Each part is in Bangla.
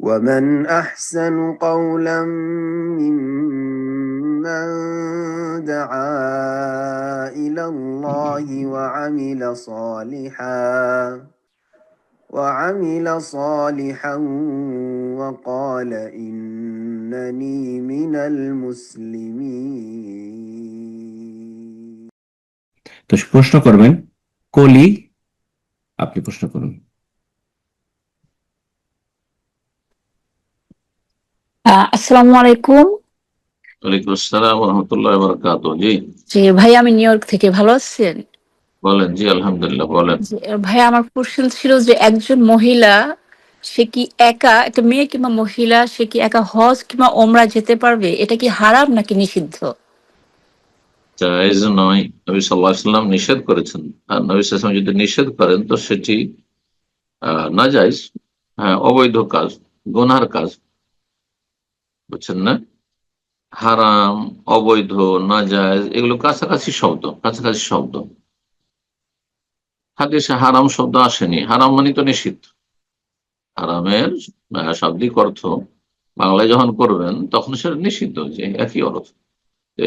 ومن أحسن قولا ممن دعا إلى الله وعمل صالحا وقال إنني من المسلمين. তো প্রশ্ন করবেন কলি, আপনি প্রশ্ন করুন। আসসালামু আলাইকুম। ওয়ালাইকুম আসসালাম ওয়া রাহমাতুল্লাহি ওয়া বারাকাতুহু। জি ভাই, আমি নিউ ইয়র্ক থেকে, ভালো আছেন? বলেন। জি আলহামদুলিল্লাহ, বলেন। ভাই, আমার প্রশ্ন ছিল যে একজন মহিলা, সে কি একা, একটা মেয়ে কিংবা মহিলা, সে কি একা হজ কিংবা ওমরা যেতে পারবে? এটা কি হারাম নাকি নিষিদ্ধ? জায়েজ নয়, নবী সাল্লাল্লাহু আলাইহি ওয়াসাল্লাম নিষেধ করেছেন। আর নবী সাল্লাল্লাহু আলাইহি ওয়াসাল্লাম যদি নিষেধ করেন তো সেটি নাজায়েজ, হ্যাঁ, অবৈধ কাজ, গুনার কাজ, বুঝছেন না? হারাম, অবৈধ, নাজায়েজ এগুলো কাছাকাছি শব্দ। হাদিসে হারাম শব্দ আসেনি। হারাম মানে তো নিষিদ্ধ। হারামের শাব্দিক অর্থ বাংলায় যখন করবেন তখন সেটা নিষিদ্ধ, যে একই অর্থ।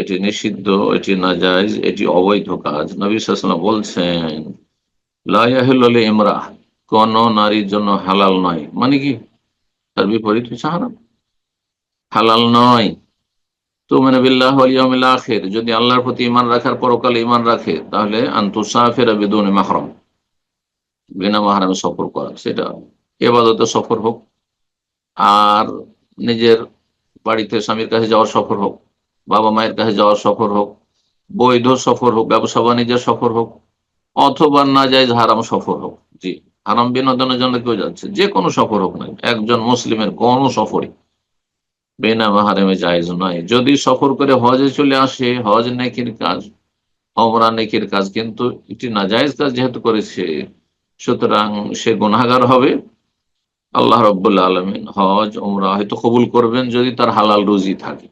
এটি নিষিদ্ধ, এটি নাজায়েজ, এটি অবৈধ কাজ। নবী সাল্লাল্লাহু আলাইহি ওয়াসাল্লাম বলছেন লা ইয়াহিল্লু লিইমরাহ, কোন নারীর জন্য হালাল নয়, মানে কি তার বিপরীত হচ্ছে হারাম। হালাল নয় তুমিনু বিল্লাহি ওয়াল ইয়াউমিল আখির, যদি আল্লাহর প্রতি ঈমান রাখার, পরকালে ঈমান রাখে, তাহলে আন তুসাফিরা বিদুনি মাহরাম, বিনা মাহরামে সফর করা, সেটা ইবাদতে সফর হোক, আর নিজের বাড়িতে স্বামীর কাছে যাওয়ার সফর হোক, বাবা মায়ের কাছে যাওয়ার সফর হোক, বৈধ সফর হোক, ব্যবসা বাণিজ্যের সফর হোক, অথবা নাজায়েজ হারাম সফর হোক। জি, হারাম বিনোদনের জন্য কেউ যাচ্ছে, যে কোনো সফর হোক না, একজন মুসলিমের কোনো সফরই বিনা মাহরামে জায়েজ নয়। যদি সফর করে হজে চলে আসে, হজ নেকির কাজ, ওমরা নেকির কাজ, কিন্তু এটি নাজায়েজ কাজ যেহেতু করেছে, সুতরাং সে গুনাহগার হবে। আল্লাহ রাব্বুল আলামিন হজ ওমরা হয়তো কবুল করবেন যদি তার হালাল রুজি থাকে,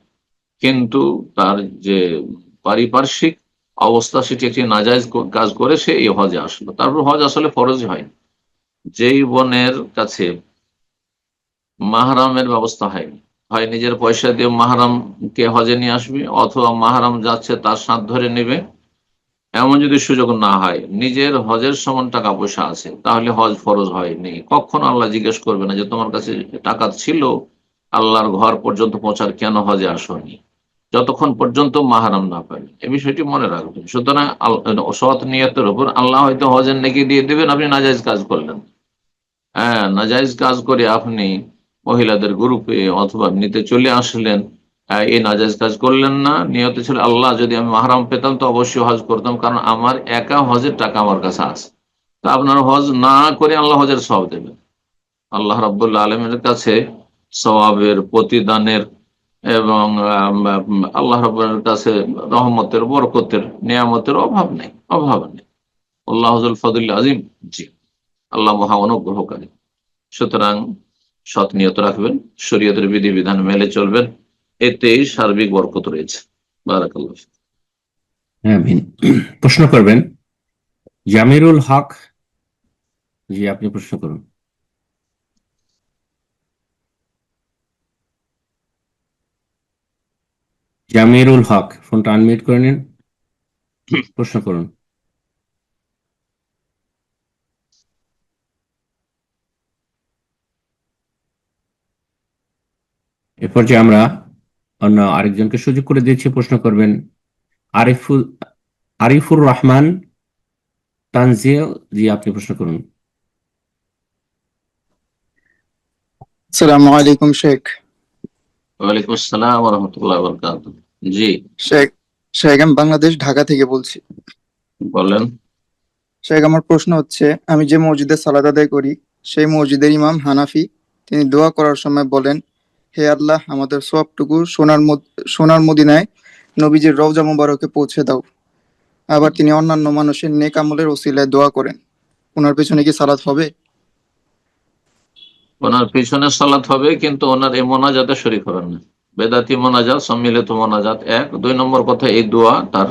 কিন্তু তার যে পারিপার্শ্বিক অবস্থা, সেটি একটি নাজায়েজ কাজ করে সে এই হজে আসলো। তারপর হজ আসলে ফরজ হয়। যেই বোনের কাছে মাহরামের ব্যবস্থা হয়নি, হয় নিজের পয়সা দিয়ে মাহরামকে হজে নিয়ে আসবে, অথবা মাহরাম যাচ্ছে তার সাথ ধরে নেবে, এমন যদি সুযোগ না হয়, নিজের হজের সমান টাকা পয়সা আছে, তাহলে হজ ফরজ হয়নি। কখনো আল্লাহ জিজ্ঞেস করবে না যে তোমার কাছে টাকা ছিল আল্লাহর ঘর পর্যন্ত পৌঁছার, কেন হজে আসনি, যতক্ষণ পর্যন্ত মাহরাম না পাবে। এই বিষয়টি মনে রাখবেন। সুতরাং সৎ নিয়তের উপর আল্লাহ হয়তো হজের নেকি দিয়ে দেবেন, আপনি নাজায়েজ কাজ করলেন। হ্যাঁ, নাজায়েজ কাজ করে আপনি মহিলাদের গ্রুপে অথবা এমনিতে চলে আসলেন, এই নাজায়েজ কাজ করলেন না। নিয়ত ছিল আল্লাহ যদি আমি মাহরাম পেতাম তো অবশ্যই হজ করতাম, কারণ আমার একা হজের টাকা আমার কাছে আছে। তা আপনার হজ না করে আল্লাহ হজের সওয়াব দেবেন। আল্লাহ রাব্বুল আলামিনের কাছে সওয়াবের, প্রতিদানের এবং আল্লাহ রাব্বুল কাছে রহমতের, বরকতের, নিয়ামতের অভাব নেই। আল্লাহুল ফজল আজিম। জি, আল্লাহ মহা অনুগ্রহকারী। সুতরাং সৎ নিয়ত রাখবেন, শরীয়তের বিধিবিধান মেলে চলবেন, এতেই সার্বিক বরকত রয়েছে। বারাকাল্লাহ। আমিন। প্রশ্ন করবেন জামিরুল হক। জি, আপনি প্রশ্ন করুন। জামিরুল হক, ফোনটা আনমিউট করে নিন, প্রশ্ন করুন। এরপর যে আমরা অন্য আরেকজনকে সুযোগ করে দিয়েছি, প্রশ্ন করবেন আরিফুর রহমান তানজিল। জি, আপনি প্রশ্ন করুন। আসসালামু আলাইকুম শেখ। ওয়ালাইকুম আসসালাম ওয়া রাহমাতুল্লাহি ওয়া বারাকাতুহু। জি শেখ শেখ আমি বাংলাদেশ, ঢাকা থেকে বলছি। বলেন। শেখ, আমার প্রশ্ন হচ্ছে, আমি যে মসজিদে সালাত আদায় করি, সেই মসজিদের ইমাম হানাফি। তিনি দোয়া করার সময় বলেন, হে আল্লাহ, আমাদের সবটুকু সোনার মদিনায় নবীজির রওজা মুবারকে পৌঁছে দাও। আবার তিনি অন্যান্য মানুষের নেক আমলের ওসিলায় দোয়া করেন। ওনার পেছনে কি সালাত হবে? ওনার পিছনে সালাত হবে, কিন্তু ওনার এই মোনাজাতে শরীক হবেন না। বেদাতি মোনাজাত, সম্মিলিত মোনাজাত এক। 2 নম্বর কথা, এই দোয়া তার,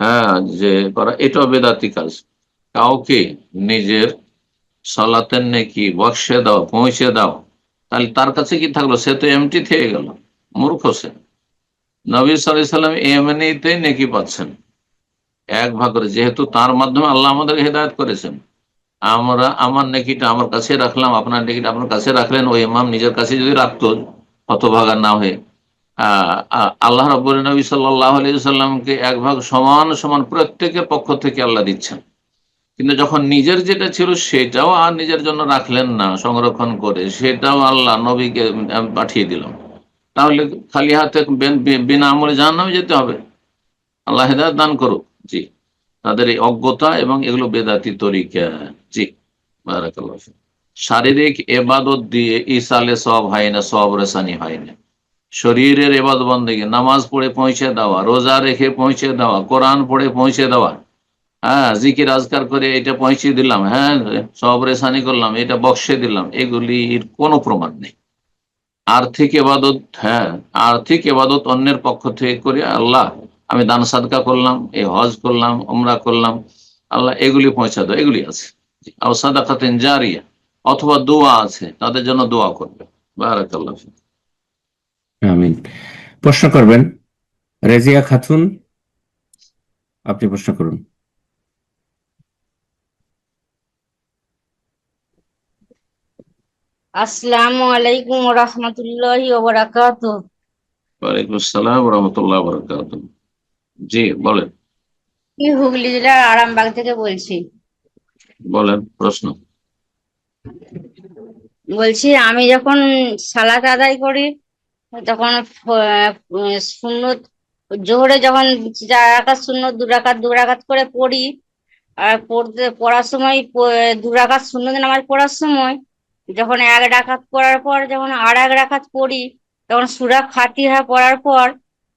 হ্যাঁ, যে করা, এটাও বেদাতি কাজ। কাউকে নিজের সালাতের নেকি বক্সে দাও, পৌঁছে দাও, তাহলে তার কাছে কি থাকলো? সে তো এমটি থেকে গেল, মূর্খ সে। নবী সাল্লাল্লাহু আলাইহি সাল্লাম এমনিতেই নেকি পাচ্ছেন এক ভাগ করে, যেহেতু তার মাধ্যমে আল্লাহ আমাদের হেদায়েত করেছেন। আমরা আমার নেকিটা আমার কাছে রাখলাম, আপনার নেকিটা আপনার কাছে রাখলেন। ওই ইমাম নিজের কাছে যদি রাখতো, হতভাগা না হয়ে, আল্লাহ রাব্বুল নবী সাল্লাল্লাহু আলাইহি সাল্লামকে এক ভাগ সমান সমান প্রত্যেকের পক্ষ থেকে আল্লাহ দিচ্ছেন। কিন্তু যখন নিজের যেটা ছিল সেটাও আর নিজের জন্য রাখলেন না সংরক্ষণ করে, সেটাও আল্লাহ নবীকে পাঠিয়ে দিলাম, তাহলে খালি হাতে বিনা আমলে জাহান্নামে যেতে হবে। আল্লাহ হেদায়েত দান করুক। জি, তাদের এই অজ্ঞতা এবং এগুলো বেদাতি তরিকা। জি, বারাকাল্লাহু ফিক। শারীরিক এবাদত দিয়ে ইসালে সব হয় না, সব রেসানি হয় না। শরীরের এবাদত বন্দেগী, নামাজ পড়ে পৌঁছে দেওয়া, রোজা রেখে পৌঁছে দেওয়া, কোরআন পড়ে পৌঁছে দেওয়া, হ্যাঁ, জিকির আজকার করে এটা পৌঁছে দিলাম, হ্যাঁ, সব রেসানি করলাম, এটা বক্সে দিলাম, এগুলির কোনো প্রমাণ নেই। আর্থিক এবাদত, হ্যাঁ, আর্থিক এবাদত অন্যের পক্ষ থেকে করে আল্লাহ আমি দান সাদকা করলাম, এই হজ করলাম, উমরা করলাম, আল্লাহ এগুলি পৌঁছা দাও, এগুলি আছে। আও সাদাকাতুন জারিয়া, অথবা দোয়া আছে, তাদের জন্য দোয়া করবে। বারাকাল্লাহ ফিক। আমিন। প্রশ্ন করবেন রেজিয়া খাতুন, আপনি প্রশ্ন করুন। আসসালামু আলাইকুম ওয়া রাহমাতুল্লাহি ওয়া বারাকাতুহু। ওয়ালাইকুম আসসালাম ওয়া রাহমাতুল্লাহি ওয়া বারাকাতুহু। জি, বলেন। আমি হুগলি জেলার আরামবাগ থেকে বলছি। বলেন প্রশ্ন। বলছি আমি যখন সালাত আদায় করি তখন সুন্নত জোহরে যখন 4 রাকাত সুন্নত 2 রাকাত করে পড়ি, আর পড়ার সময় 2 রাকাত সুন্নত নামাজ পড়ার সময় যখন 1 রাকাত পড়ার পর যখন আর 1 রাকাত পড়ি, তখন সূরা ফাতিহা পড়ার পর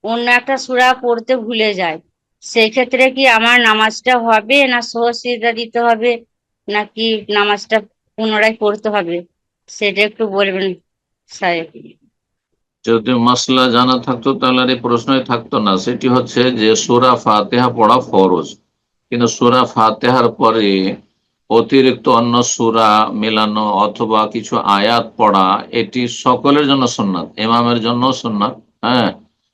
অন্য একটা সূরা পড়তে ভুলে যাই। সেই ক্ষেত্রে কি আমার নামাজটা হবে, না সহজসিজদা দিতে হবে, নাকি নামাজটা পুনরায় পড়তে হবে, সেটা একটু বলবেন সাহেব। যদি মাসলা জানা থাকতো তাহলে আর এই প্রশ্নই থাকতো না। সেটি হচ্ছে যে সূরা ফাতিহা পড়া ফরজ, কিন্তু সূরা ফাতিহার পরে অতিরিক্ত অন্য সূরা মেলানো অথবা কিছু আয়াত পড়া, এটি সকলের জন্য সুন্নাত, ইমামের জন্য সুন্নাত। হ্যাঁ,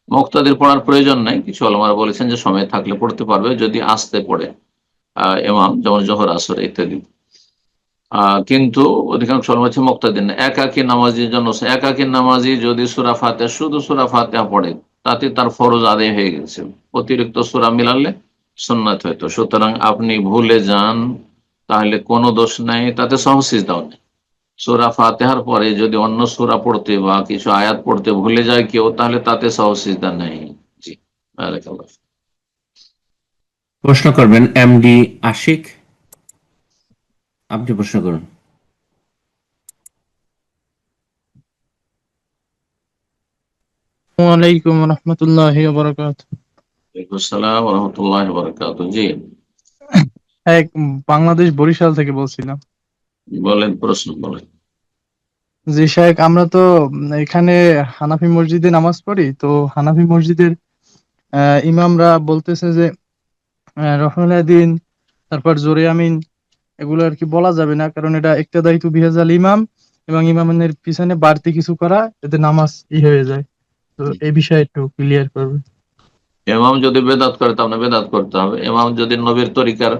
মুক্তাদির পড়ার প্রয়োজন নাই। কিছু ওলামারা বলেছেন যে সময় থাকলে পড়তে পারবে যদি আসতে পড়ে ইমাম, যেমন জোহর আসর ইত্যাদি। কিন্তু অধিকাংশ ওলামা হচ্ছে মুক্তাদির না, একাকী নামাজির জন্য। একাকী নামাজি যদি সূরা ফাতিহা, শুধু সূরা ফাতিহা পড়ে, তাতে তার ফরজ আদায় হয়ে গেছে। অতিরিক্ত সূরা মিলালে সুন্নাত হয়তো। সুতরাং আপনি ভুলে যান, তাহলে কোনো দোষ নাই, তাতে সহসিজদাও নেই। সূরা ফাতিহার পরে যদি অন্য সূরা পড়তে বা কিছু আয়াত পড়তে ভুলে যায় কেউ, তাহলে তাতে সহসিজদা নেই। জি, বারাকাল্লাহ। প্রশ্ন করবেন এমডি আশিক, আপনি প্রশ্ন করুন। ওয়ালাইকুম রহমতুল্লাহি ওয়া বারাকাতুহু। ওয়ালাইকুম আসসালাম ওয়া রাহমাতুল্লাহি ওয়া বারাকাতুহু। জি, বাংলাদেশ বরিশাল থেকে বলছিলাম। বলেন, প্রশ্ন বলেন। জি শায়েখ, আমরা তো এখানে হানাফি মসজিদে নামাজ পড়ি, তো হানাফি মসজিদের ইমামরা বলতেছে যে রফুল দিন, তারপর জোরে আমিন, এগুলো আর কি বলা যাবে না, কারণ এটা ইক্তেদাইতু বিহাজাল ইমাম, এবং ইমামের পিছনে বাড়তি কিছু করা এতে নামাজ হয়ে যায়। তো এই বিষয়ে একটু ক্লিয়ার করবে। ইমাম যদি বেদাত করে তা আপনার বেদাত করতে হবে। ইমাম যদি নবীর তরিকার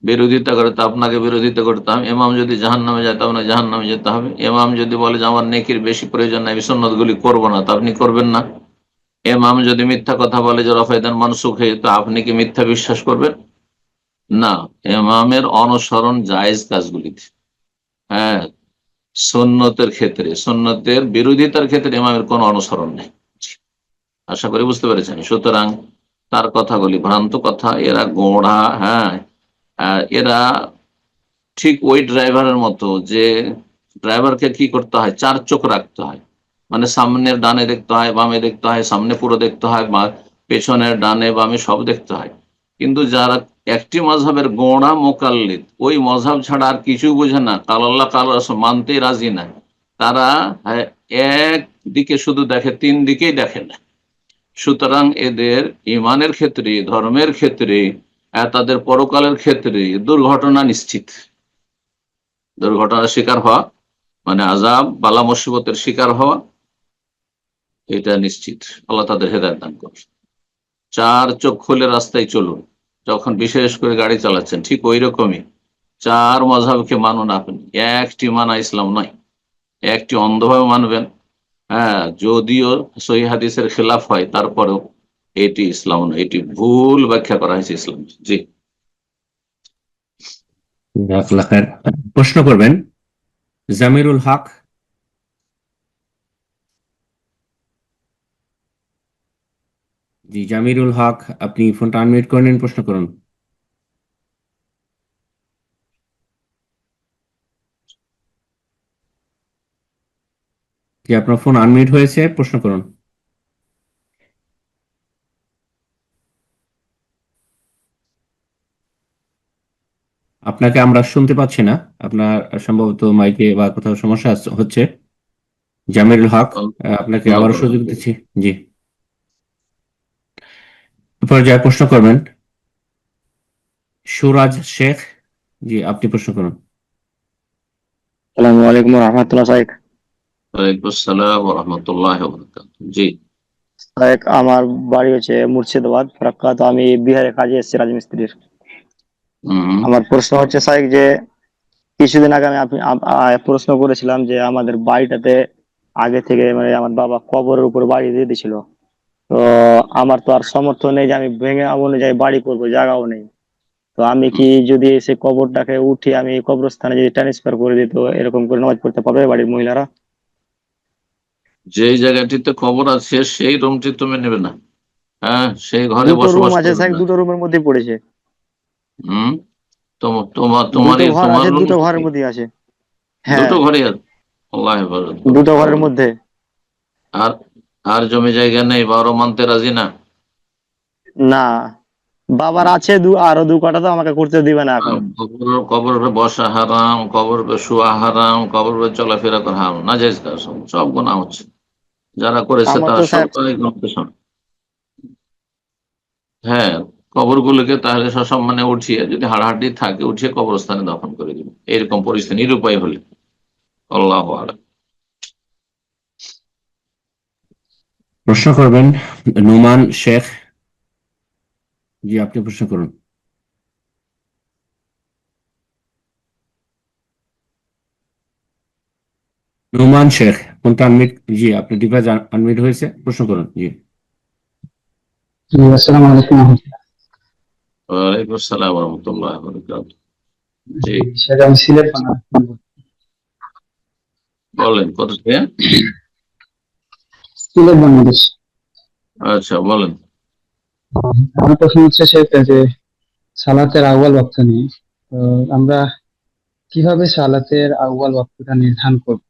বিরোধিতা করে তা আপনাকে বিরোধিতা করতে হবে। ইমাম যদি জাহান্নামে যায় তা আপনাকে জাহান্নামে যেতে হবে। ইমাম যদি বলে যে আমার নেকির বেশি প্রয়োজন নাই, সুন্নাত গুলি করবো না, তা আপনি করবেন না। ইমাম যদি মিথ্যা কথা বলে যে রফায়দান মানসুখ হয়ে, তো আপনি কি মিথ্যা বিশ্বাস করবেন না? ইমামের অনুসরণ জায়েজ কাজগুলিতে, হ্যাঁ, সুন্নতের ক্ষেত্রে, সুন্নতের বিরোধিতার ক্ষেত্রে ইমামের কোনো অনুসরণ নেই। আশা করি বুঝতে পেরেছেন। সুতরাং তার কথাগুলি ভ্রান্ত কথা, এরা গোড়া। হ্যাঁ, এরা ঠিক ওই ড্রাইভারের মতো, যে ড্রাইভারকে কি করতে হয়, 4 চোখ রাখতে হয়। মানে সামনের ডানে দেখতে হয়, বামে দেখতে হয়, সামনে পুরো দেখতে হয়, বা পেছনের ডানে বামে সব দেখতে হয়। কিন্তু যারা একটি মজহাবের গোড়া মোকাল্লিদ, ওই মজহাব ছাড়া আর কিছু বোঝে না, কাল আল্লাহ কাল রাসূল মানতে রাজি না, তারা এক দিকে শুধু দেখে, 3 দিকেই দেখে না। সুতরাং এদের ইমানের ক্ষেত্রে, ধর্মের ক্ষেত্রে, তাদের পরকালের ক্ষেত্রে দুর্ঘটনা নিশ্চিত, দুর্ঘটনার শিকার হওয়া মানে আযাব বালা মুসিবতের শিকার হওয়া, এটা নিশ্চিত। আল্লাহ তাদের হেদায়েত দান করুন। 4 চোখ খুলে রাস্তায় চলুন, যখন বিশেষ করে গাড়ি চালাচ্ছেন ঠিক ওই রকমই 4 মাযহাবকে মানুন আপনি, একটি মানা ইসলাম নয়। একটি অন্ধভাবে মানবেন, হ্যাঁ, যদিও সহিহ হাদিসের খেলাফ হয় তারপরেও এটি ইসলাম নয়, এটি ভুল ব্যাখ্যা করা হয়েছে ইসলাম। জি, জাযাকাল্লাহ খায়ের। প্রশ্ন করবেন জামিরুল হক। জি, জামিরুল হক, আপনি ফোনটা আনমিউট করে নিন, প্রশ্ন করুন। জি, আপনার ফোন আনমিউট হয়েছে, প্রশ্ন করুন। আপনাকে আমরা শুনতে পাচ্ছি না, আপনার সম্ভবত মাইকে বা কোথাও সমস্যা হচ্ছে। জামিরুল হক, আপনাকে আবারও সুযোগ দিচ্ছি। জি, পর্যায়ে প্রশ্ন করবেন সুরাজ শেখ। জি, আপনি প্রশ্ন করুন। আসসালামু আলাইকুম রহমতুল্লাহ। সাহেব, ওয়ালাইকুম আসসালাম ওয়া রাহমাতুল্লাহি ওয়া বারাকাতুহু। জি, সাহেব আমার বাড়ি হচ্ছে মুর্শিদাবাদ ফারাক্কা। তো আমি বিহারে কাজে এসেছি রাজমিস্ত্রির। আমার প্রশ্ন হচ্ছে সাহেব যে কিছুদিন আগে আমি প্রশ্ন করেছিলাম যে আমাদের বাড়িটাতে আগে থেকে মানে আমার বাবা কবরের উপর বাড়ি দিয়ে দিয়েছিল। তো আমার তো আর সামর্থ্য নেই যে আমি ভেঙে অনুযায়ী বাড়ি করবো, জায়গাও নেই। তো আমি কি যদি সে কবরটাকে উঠে আমি কবরস্থানে যদি ট্রান্সফার করে দিত, এরকম করে নামাজ পড়তে পারবে বাড়ির মহিলারা? যেই জায়গাটিতে খবর আছে সেই রুমটি তুমি নেবে না, হ্যাঁ, সেই ঘরে দুটো রুম বসবাস আছে করবে সাহেব, না। দুটো রুমের মধ্যে পড়েছে। হম দুটো ঘর তোমার আছে, রুম দুটো ঘরের মধ্যে আছে। দুটো হ্যাঁ, ঘরে আছে। আল্লাহ হেফাজত করুন। দুটো ঘরের মধ্যে। আর আর জমি জায়গা নেই, বারো মানতে রাজি না? না, বাবার আছে আরো 2 কাঠা, তো আমাকে করতে দিবে না এখন। কবর বসা হারাম, কবর শোয়া হারাম, কবর চলাফেরা করা হারাম, না জায়েজ কাজ, সব গুনাহ হচ্ছে। যারা করেছে আমার তারা তো সব সাহেব, হ্যাঁ, কবরগুলোকে তাহলে সসম্মানে উঠিয়ে, যদি হাড়হাড্ডি থাকে উঠিয়ে কবরস্থানে দফন করে দিবে, এরকম পরিস্থিতি নিরুপায় হলে। আল্লাহু আ'লাম। প্রশ্ন করবেন নোমান শেখ। জি, আপনি প্রশ্ন করুন। নোমান শেখ, ফোনটা আনমিউট। জি, আপনার ডিভাইস আনমিউট হয়েছে, প্রশ্ন করুন। জি, আসসালামু আলাইকুম রহমতুল্লাহ। ওয়ালাইকুম আসসালাম ওয়া রাহমাতুল্লাহি ওয়া বারাকাতুহু। জি, সেটা আমি সিলেট বাংলা। বলেন কত থেকে? সিলেট বাংলাদেশ। আচ্ছা, বলেন। আমার প্রশ্ন হচ্ছে সেটা যে সালাতের আউয়াল ওয়াক্ত নিয়ে। তো আমরা কিভাবে সালাতের আউয়াল ওয়াক্তটা নির্ধারণ করব?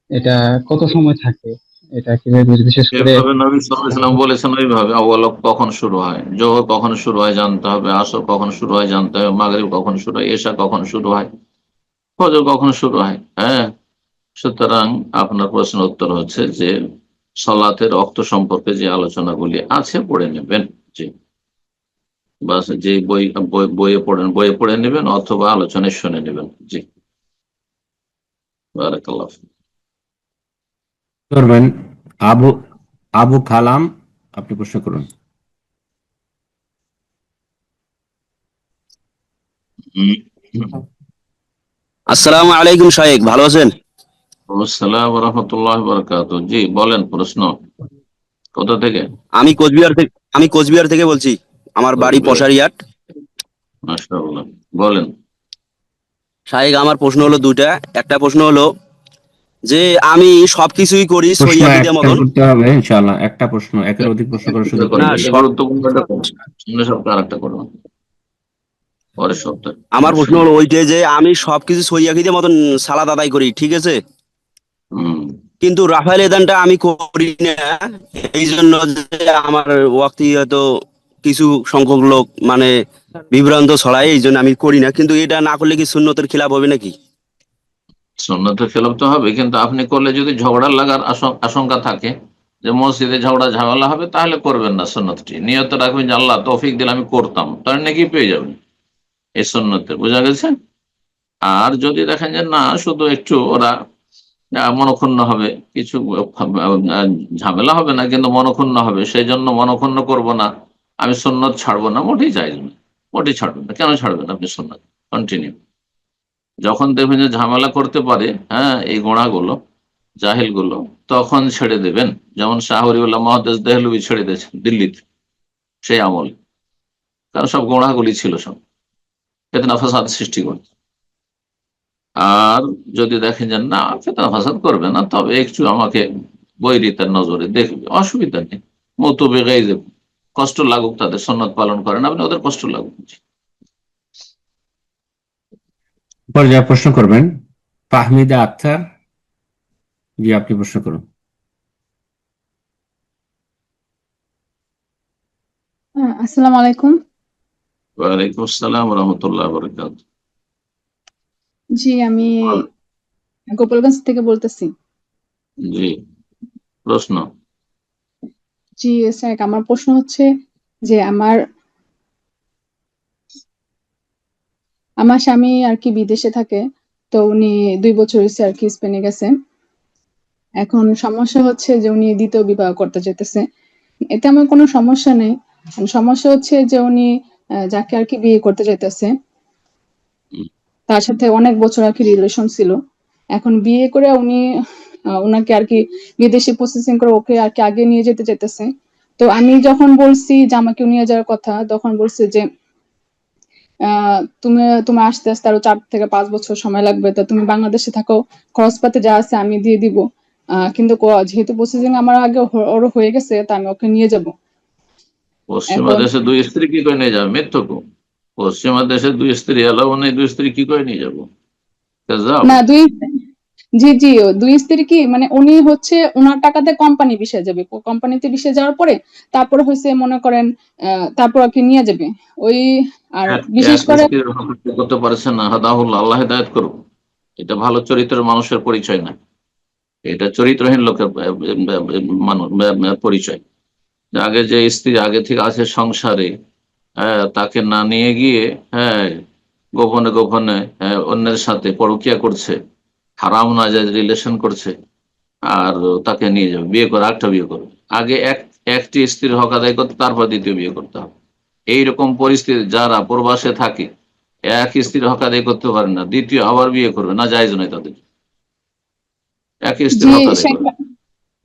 এটা কত সময় থাকে? এটা কিভাবে বুঝবো? বিশেষ করে যেভাবে নবী সাল্লাল্লাহু আলাইহি ওয়াসাল্লাম বলেছেন ওইভাবে। আউয়াল ওয়াক্ত কখন শুরু হয়, যোহর কখন শুরু হয় জানতে হবে, আসর কখন শুরু হয় জানতে হবে, মাগরিব কখন শুরু হয়, এশা কখন শুরু হয়, ফজর কখন শুরু হয়। হ্যাঁ, সুতরাং আপনার প্রশ্নের উত্তর হচ্ছে যে সালাতের ওয়াক্ত সম্পর্কে যে আলোচনাগুলি আছে পড়ে নেবেন। জি, বাস, যে বইয়ে পড়ে নেবেন অথবা আলোচনায় শুনে নেবেন। জি, বারাকাল্লাহ ফিক। করবেন আবু আবু কালাম, আপনি প্রশ্ন করুন। আসসালামু আলাইকুম শাহেক, ভালো আছেন? আসসালাম ওয়া রাহমাতুল্লাহি ওয়া বারাকাতুহু। জি, বলেন প্রশ্ন। কোথা থেকে? আমি কোচবিহার থেকে বলছি। আমার বাড়ি পশারিয়াট। মাশাআল্লাহ, বলেন। শাহেক, আমার প্রশ্ন হলো দুইটা। একটা প্রশ্ন হলো যে আমি সবকিছুই করি প্রশ্ন সহিয়াকিদের একটা মতন। করতে হবে ইনশাআল্লাহ, একটা প্রশ্ন, একের অধিক প্রশ্ন করার সুযোগ না, পাবেন না। গুরুত্বপূর্ণ একটা করুন, সামনের সপ্তাহে আরেকটা করুন, পরের সপ্তাহে। আমার প্রশ্ন হলো ওইটাই যে আমি সবকিছু সহিয়াকিদের মতন সালাত আদায় করি, ঠিক আছে, কিন্তু রাফায়েল এদানটা আমি করি না। এই জন্য যে আমার ওয়াক্তি হয়তো কিছু সংখ্যক লোক মানে বিভ্রান্ত ছড়ায়, এই জন্য আমি করি না। কিন্তু এটা না করলে কি সুন্নতের খিলাফ হবে নাকি? সুন্নতের খেলাফ তো হবে, কিন্তু আপনি করলে যদি ঝগড়া লাগার আশঙ্কা থাকে যে মসজিদে ঝগড়া ঝামেলা হবে, তাহলে করবেন না সুন্নতটি। নিয়ত রাখবেন যে আল্লাহ তৌফিক দিলে আমি করতাম, তাহলে নাকি পেয়ে যাবেন এই সুন্নতে। বোঝা গেছে? আর যদি দেখেন যে না, শুধু একটু ওরা মনক্ষুণ্ণ হবে, কিছু ঝামেলা হবে না, কিন্তু মনক্ষুণ্ণ হবে, সেই জন্য মনক্ষুণ্ণ করব না, আমি সুন্নত ছাড়বো না, মোটেই জায়েজ না, মোটেই ছাড়বেন না। কেন ছাড়বেন আপনি সুন্নত? কন্টিনিউ। যখন দেখবেন যে ঝামেলা করতে পারে, হ্যাঁ, এই গোড়াগুলো, জাহিল গুলো, তখন ছেড়ে দেবেন। যেমন শাহ ওলিউল্লাহ মুহাদ্দিস দেহলভী ছেড়ে দিয়েছেন দিল্লিতে সেই আমল, কারণ সব গোড়াগুলি ছিল, সব ফিতনা ফাসাদ সৃষ্টি করছে। আর যদি দেখেন যে না, ফিতনা ফাসাদ করবে না, তবে একটু আমাকে বৈরিতার নজরে দেখবে, অসুবিধা নেই। মতবে গাইজে, কষ্ট লাগুক, তাদের সুন্নত পালন করেন আপনি, ওদের কষ্ট লাগুক। পর্যায়ে প্রশ্ন করবেন ফাহমিদা আক্তার। জি, আপনি প্রশ্ন করুন। আসসালামু আলাইকুম। ওয়ালাইকুম আসসালাম ওয়া রাহমাতুল্লাহি ওয়া বারাকাতুহু। জি, আমি গোপালগঞ্জ থেকে বলতেছি। জি, প্রশ্ন। জি স্যার, আমার প্রশ্ন হচ্ছে যে আমার স্বামী আর কি বিদেশে থাকে, তো উনি 2 বছর হয়েছে আর কি স্পেনে গেছে। এখন সমস্যা হচ্ছে যে উনি দ্বিতীয় বিবাহ করতে চাইতেছে। এতে আমার কোনো সমস্যা নেই, সমস্যা হচ্ছে যে উনি যাকে আর কি বিয়ে করতে চাইতেছে তার সাথে অনেক বছর আর কি রিলেশন ছিল। এখন বিয়ে করে উনি ওনাকে আর কি বিদেশে প্রসেসিং করে ওকে আর কি আগে নিয়ে যেতে চাইতেছে। তো আমি যখন বলছি যে আমাকে নিয়ে যাওয়ার কথা, তখন বলছে যে তুমি আসতে আসতে আরো 4 থেকে 5 বছর সময় লাগবে, তো তুমি বাংলাদেশে থাকো, খরচপাতি যা আছে আমি দিয়ে দিব, কিন্তু যেহেতু প্রসেসিং আমার আগে ওর হয়ে গেছে, তা আমি ওকে নিয়ে যাব। পশ্চিমা এখন দেশে 2 স্ত্রী কি করে নিয়ে যাবে? মিথ্যক। পশ্চিমা দেশে 2 স্ত্রী এলাও নেই, 2 স্ত্রী কি করে নিয়ে যাবো? না, জি জি, 2 স্ত্রী কি, মানে উনি হচ্ছে ওনার টাকাতে কোম্পানি বিষয়ে যাবে, কোম্পানিতে বিষয়ে যাওয়ার পরে তারপরে হচ্ছে মনে করেন তারপর আর কি নিয়ে যাবে ওই। আর বিশেষ করে করতে পারছেন না, হাদাহুল্লাহ, আল্লাহ হেদায়েত করুক। এটা ভালো চরিত্রের মানুষের পরিচয় না, এটা চরিত্রহীন লোকের পরিচয়। আগে যে স্ত্রী আগে থেকে আছে সংসারে, তাকে না নিয়ে গিয়ে, হ্যাঁ, গোপনে গোপনে অন্যের সাথে পরকিয়া করছে, হারাম নাজায়েজ রিলেশন করছে, আর তাকে নিয়ে যাবে, বিয়ে করে আরেকটা বিয়ে করবে। আগে একটি স্ত্রীর হক আদায় করতে, তারপর দ্বিতীয় বিয়ে করতে হবে। এইরকম পরিস্থিতি যারা প্রবাসে থাকে, এক স্ত্রীর হক আদায় করতে পারে না, দ্বিতীয় আবার বিয়ে করবে না, জায়েজ নয় তাদের। এক স্ত্রীর হক আদায় করবে।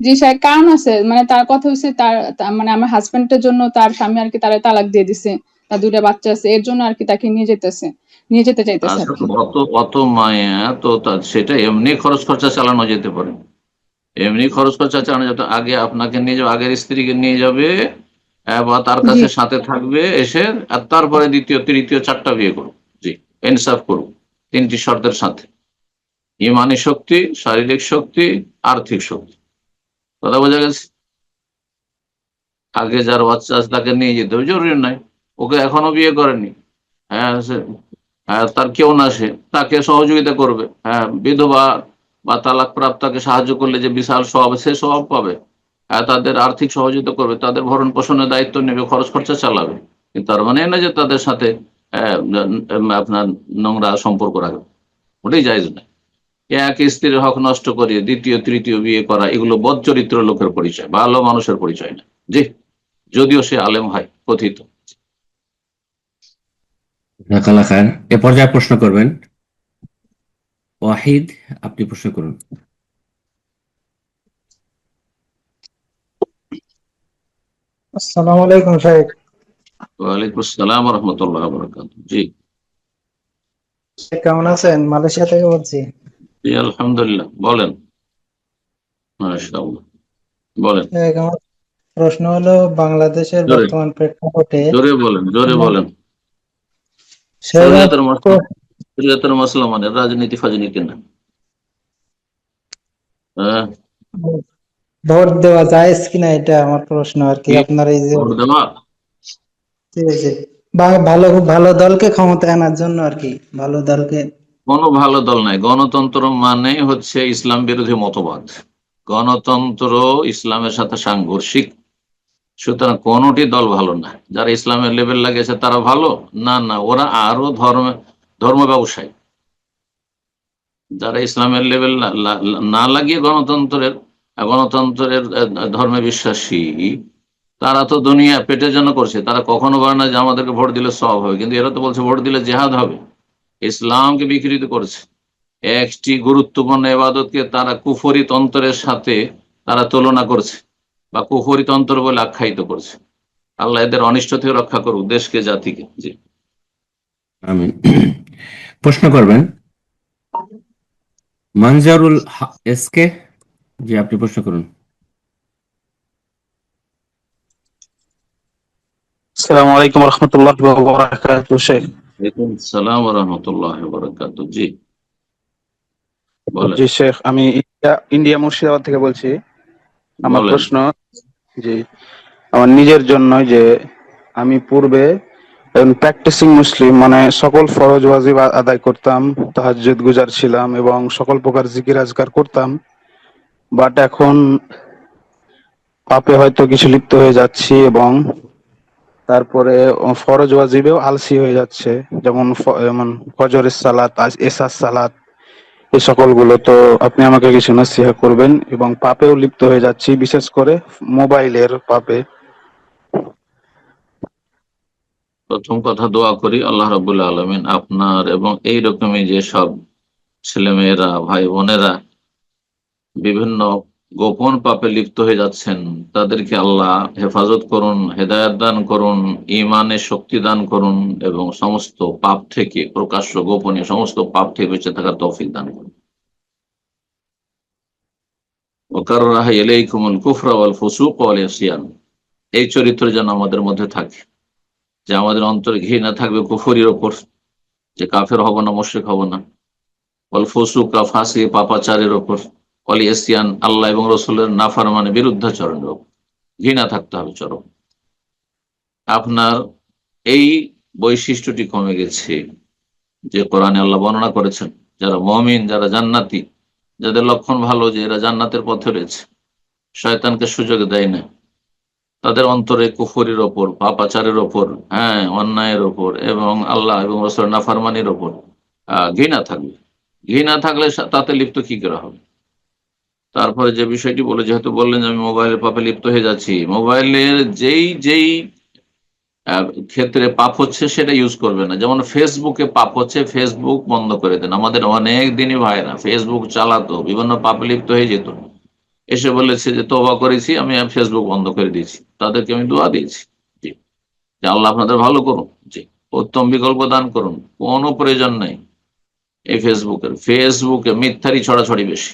জি স্যার, কারণ আছে, মানে তার কথা হচ্ছে মানে আমার হাজবেন্ডের জন্য তার স্বামী আর কি তার তালাক দিয়ে দিছে, তার 2টা বাচ্চা আছে, এর জন্য আর কি তাকে নিয়ে যেতে চাইতেছে আর কি। অত মায়া তো সেটা এমনি খরচ খরচা চালানো যেতে পারে, এমনি খরচ খরচা চালানো যেত। আগে আপনাকে নিয়ে যাবে, আগের স্ত্রীকে নিয়ে যাবে, বা তার কাছে সাথে থাকবে এসে, আর তারপরে দ্বিতীয় তৃতীয় 4টা বিয়ে করুক। জি, ইনসাফ করুক 3টি শর্তের সাথে: ইমানি শক্তি, শারীরিক শক্তি, আর্থিক শক্তি। কথা বোঝা গেছে? আগে যার বাচ্চা আছে তাকে নিয়ে যেতে হবে, জরুরি নাই। ওকে এখনো বিয়ে করেনি, হ্যাঁ, তার কেউ না, সে তাকে সহযোগিতা করবে, হ্যাঁ, বিধবা বা তালাক প্রাপ্তাকে সাহায্য করলে যে বিশাল স্বভাব, সে স্বভাব পাবে। হ্যাঁ, তাদের আর্থিক সহযোগিতা করবে, তাদের ভরণ পোষণের দায়িত্ব নেবে, খরচ খরচা চালাবে। কিন্তু তার মানে না যে তাদের সাথে আপনার নোংরা সম্পর্ক রাখবে, ওটাই জায়েজ না। এক স্ত্রীর হক নষ্ট করিয়ে দ্বিতীয় তৃতীয় বিয়ে করা, এগুলো বদ চরিত্র লোকের পরিচয়, ভালো মানুষের পরিচয় না। জি, যদিও সে আলেম হয় কথিত। এ পর্যায়ে প্রশ্ন করবেন ওয়াহিদ। আপনি প্রশ্ন করুন। আসসালামু আলাইকুম শাইখ। ওয়ালাইকুম আসসালাম ওয়া রাহমাতুল্লাহি ওয়া বারাকাতুহু। জি, কেমন আছেন? মালয়েশিয়া থেকে বলছি। জি, আলহামদুলিল্লাহ। বলেন। মাশাআল্লাহ, বলেন। আমার প্রশ্ন হলো, বাংলাদেশের জোরে বর্তমান প্রেক্ষাপটে জোরে বলেন, জোরে বলেন। শরীয়তের মসলা মানে রাজনীতি ফাজনীতি না। হ্যাঁ, ভোট দেওয়া জায়েজ কিনা, এটা আমার প্রশ্ন আর কি। আপনার এই যে ভোট দেওয়া, ভালো ভালো দলকে ক্ষমতায় আনার জন্য আর কি, ভালো দলকে। কোনো ভালো দল নাই। গণতন্ত্র মানে হচ্ছে ইসলাম বিরোধী মতবাদ। গণতন্ত্র ইসলামের সাথে সাংঘর্ষিক, সুতরাং কোনটি দল ভালো না। যারা ইসলামের লেভেল লাগিয়েছে তারা ভালো না, না, ওরা আরো ধর্ম ব্যবসায়ী। যারা ইসলামের লেভেল না লাগিয়ে গণতন্ত্রের ধর্মে বিশ্বাসী, তারা তো দুনিয়া পেটের জন্য করছে। তারা কখনো বলে না যে আমাদেরকে ভোট দিলে সব হবে, কিন্তু এরা তো বলছে ভোট দিলে জেহাদ হবে। ইসলামকে বিকৃত করছে। একটি গুরুত্বপূর্ণ ইবাদতকে তারা কুফরি তন্ত্রের সাথে তারা তুলনা করছে বা কুফরি তন্ত্র বলে আখ্যায়িত করছে। আল্লাহ এদের অনিষ্ট থেকে রক্ষা করুক, দেশকে, জাতিকে। জি, আমিন। প্রশ্ন করবেন মঞ্জারুল এসকে। জি, আপনি প্রশ্ন করুন। আসসালামু আলাইকুম রহমতুল্লাহ বারাকাতুহু। শেখ, ওয়ালাইকুম আসসালাম ওয়া রাহমাতুল্লাহি ওয়া বারাকাতুহু। জি বলেন। জি শেখ, আমি ইন্ডিয়া মুর্শিদাবাদ থেকে বলছি। আমার বলেন। প্রশ্ন, জি, আমার নিজের জন্য, যে আমি পূর্বে প্র্যাকটিসিং মুসলিম, মানে সকল ফরজ ওয়াজিব আদায় করতাম, তাহাজ্জুদ গুজার ছিলাম এবং সকল প্রকার জিকির আজকার করতাম, বাট এখন পাপে হয়তো কিছু লিপ্ত হয়ে যাচ্ছি এবং তারপরে ফরজ ওয়াজিবেও আলসি হয়ে যাচ্ছে, যেমন ফজরের সালাত, এশার সালাত, এই সকলগুলো। তো আপনি আমাকে কিছু নসিহত করবেন। এবং পাপেও লিপ্ত হয়ে যাচ্ছি, বিশেষ করে মোবাইলের পাপে। প্রথম কথা, দোয়া করি আল্লাহ রাব্বুল আলামিন আপনার এবং এই রকমই যে সব ছেলেমেয়েরা, ভাই বোনেরা বিভিন্ন গোপন পাপে লিপ্ত হয়ে যাচ্ছেন, তাদেরকে আল্লাহ হেফাজত করুন, হেদায়েত দান করুন, ঈমানের শক্তি দান করুন এবং সমস্ত পাপ থেকে, প্রকাশ্য গোপনীয় সমস্ত পাপ থেকে বেঁচে থাকার তৌফিক দান করুন। ওয়াকাররাহা ইলাইকুমুল কুফরা ওয়াল ফুসুক ওয়াল ইসয়ান, এই চরিত্র যেন আমাদের মধ্যে থাকে, যে আমাদের অন্তরে ঘৃণা থাকবে কুফরির ওপর, যে কাফের হব না, মুশরিক হব না, ওয়াল ফুসুক, ফাসি পাপাচারের ওপর, ওয়াল ইসয়ান, আল্লাহ এবং রাসূলের নাফরমানে বিরুদ্ধাচরণের ওপর ঘৃণা থাকতে হবে চরম। আপনার এই বৈশিষ্ট্যটি কমে গেছে, যে কোরআনে আল্লাহ বর্ণনা করেছেন যারা মুমিন, যারা জান্নাতি, যাদের লক্ষণ ভালো, যে এরা জান্নাতের পথে রয়েছে, শয়তানকে সুযোগ দেয় না, তাদের অন্তরে কুফরির ওপর, পাপাচারের ওপর, অন্যায়ের ওপর এবং আল্লাহ এবং রাসূলের নাফরমানির ওপর ঘৃণা থাকবে। ঘৃণা থাকলে তাতে লিপ্ত কি করে হবে? তারপরে যে বিষয়টি বলে, যেহেতু বললেন যে আমি মোবাইলের পাপে লিপ্ত হয়ে যাচ্ছি, মোবাইলের যেই ক্ষেত্রে পাপ হচ্ছে সেটা ইউজ করবে না। যেমন ফেসবুকে পাপ হচ্ছে, ফেসবুক বন্ধ করে দেন। আমাদের অনেক দিনই ভাইরা ফেসবুক চালাতো, বিভিন্ন পাপে লিপ্ত হয়ে যেত, এসে বলেছে যে তওবা করেছি, আমি ফেসবুক বন্ধ করে দিয়েছি। তাদেরকে আমি দোয়া দিয়েছি, জি, যে আল্লাহ আপনাদের ভালো করুন, জি, উত্তম বিকল্প দান করুন। কোনো প্রয়োজন নেই এই ফেসবুকে মিথ্যারই ছড়াছড়ি বেশি।